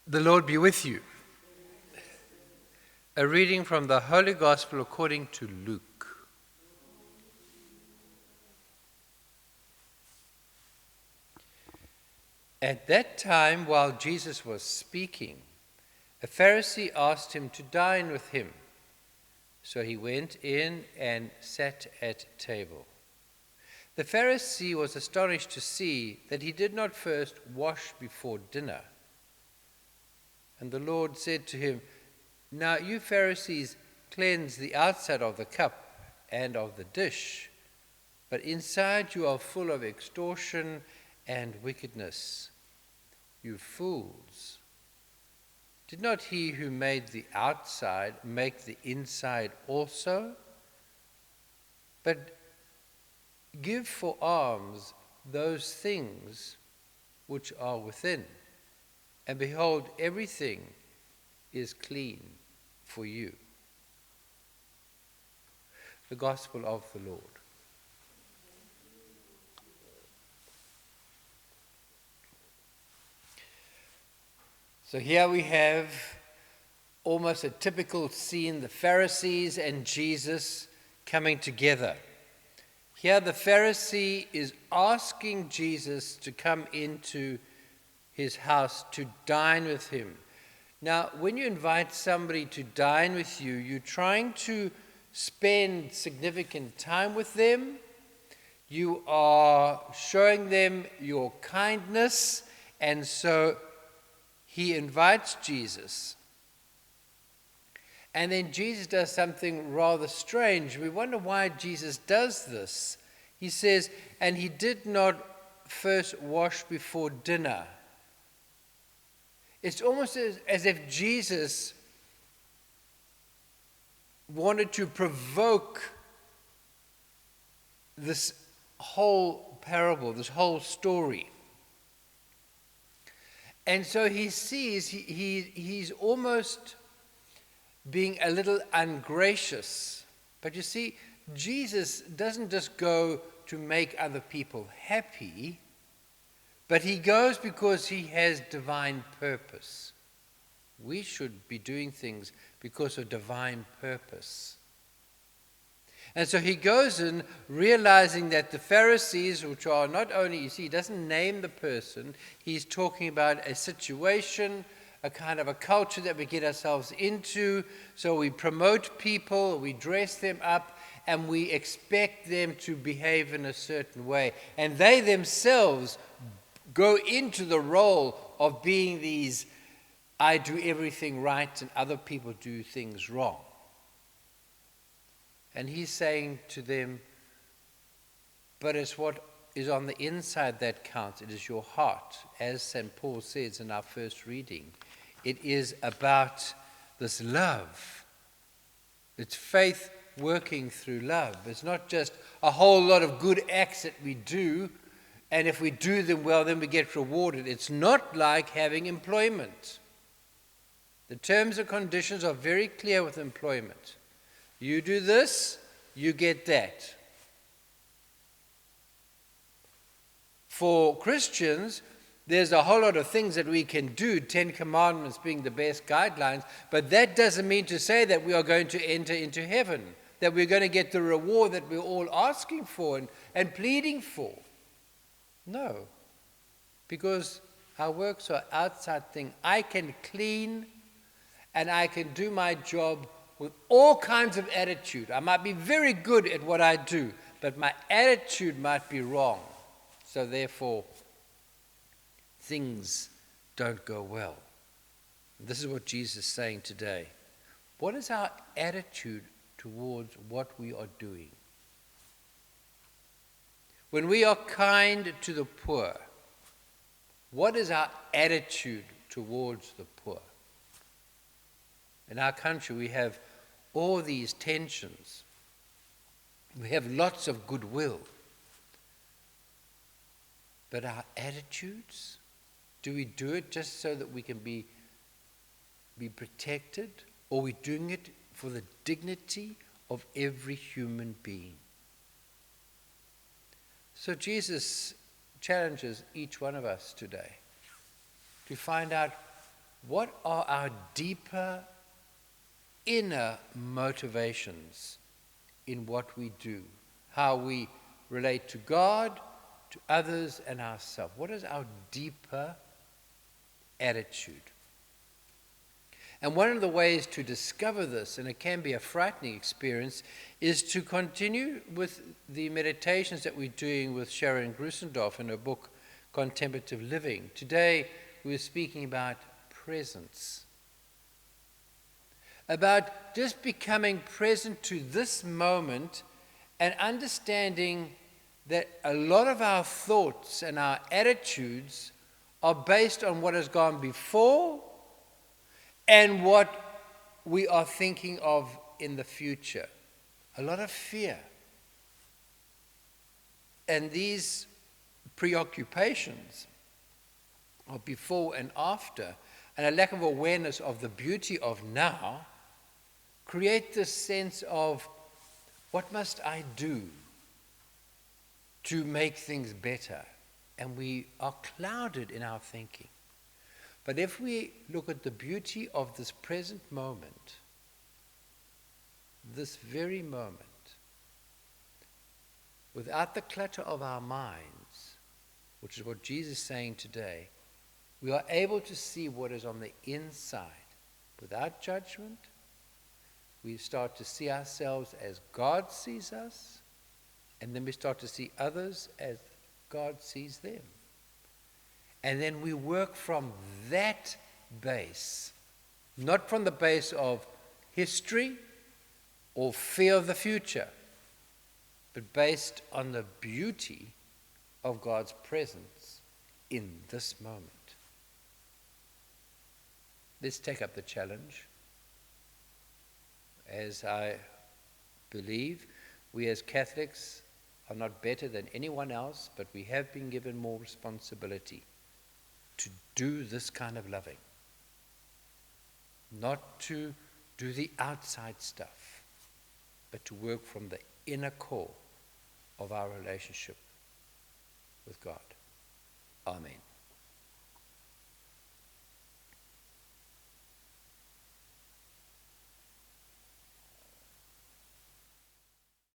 The Lord be with you. A reading from the Holy Gospel according to Luke. At that time, while Jesus was speaking, a Pharisee asked him to dine with him. So he went in and sat at table. The Pharisee was astonished to see that he did not first wash before dinner. And the Lord said to him, "Now you Pharisees cleanse the outside of the cup and of the dish, but inside you are full of extortion and wickedness. You fools! Did not he who made the outside make the inside also? But give for alms those things which are within, and behold, everything is clean for you." The Gospel of the Lord. So here we have almost a typical scene, the Pharisees and Jesus coming together. Here the Pharisee is asking Jesus to come into his house to dine with him. Now, when you invite somebody to dine with you, you're trying to spend significant time with them. You are showing them your kindness, and so he invites Jesus. And then Jesus does something rather strange. We wonder why Jesus does this. He says, "And he did not first wash before dinner." It's almost as if Jesus wanted to provoke this whole parable, this whole story. And so he sees, he's almost being a little ungracious. But you see, Jesus doesn't just go to make other people happy, but he goes because he has divine purpose. We should be doing things because of divine purpose. And so he goes in realizing that the Pharisees, which are not only, you see, he doesn't name the person, he's talking about a situation, a kind of a culture that we get ourselves into. So we promote people, we dress them up, and we expect them to behave in a certain way. And they themselves go into the role of being these, I do everything right and other people do things wrong. And he's saying to them, but it's what is on the inside that counts. It is your heart. As St. Paul says in our first reading, it is about this love. It's faith working through love. It's not just a whole lot of good acts that we do, and if we do them well, then we get rewarded. It's not like having employment. The terms and conditions are very clear with employment. You do this, you get that. For Christians, there's a whole lot of things that we can do, 10 Commandments being the best guidelines, but that doesn't mean to say that we are going to enter into heaven, that we're going to get the reward that we're all asking for and pleading for. No, because our works are outside thing. I can clean and I can do my job with all kinds of attitude. I might be very good at what I do, but my attitude might be wrong. So therefore, things don't go well. This is what Jesus is saying today. What is our attitude towards what we are doing? When we are kind to the poor, what is our attitude towards the poor? In our country, we have all these tensions. We have lots of goodwill. But our attitudes, do we do it just so that we can be protected? Or are we doing it for the dignity of every human being? So Jesus challenges each one of us today to find out what are our deeper inner motivations in what we do, how we relate to God, to others, and ourselves. What is our deeper attitude? And one of the ways to discover this, and it can be a frightening experience, is to continue with the meditations that we're doing with Sharon Grusendorf in her book, Contemplative Living. Today, we're speaking about presence. About just becoming present to this moment and understanding that a lot of our thoughts and our attitudes are based on what has gone before and what we are thinking of in the future. A lot of fear. And these preoccupations of before and after, and a lack of awareness of the beauty of now, create this sense of, what must I do to make things better? And we are clouded in our thinking. But if we look at the beauty of this present moment, this very moment, without the clutter of our minds, which is what Jesus is saying today, we are able to see what is on the inside without judgment. We start to see ourselves as God sees us, and then we start to see others as God sees them. And then we work from that base, not from the base of history or fear of the future, but based on the beauty of God's presence in this moment. Let's take up the challenge. As I believe, we as Catholics are not better than anyone else, but we have been given more responsibility to do this kind of loving. Not to do the outside stuff, but to work from the inner core of our relationship with God. Amen.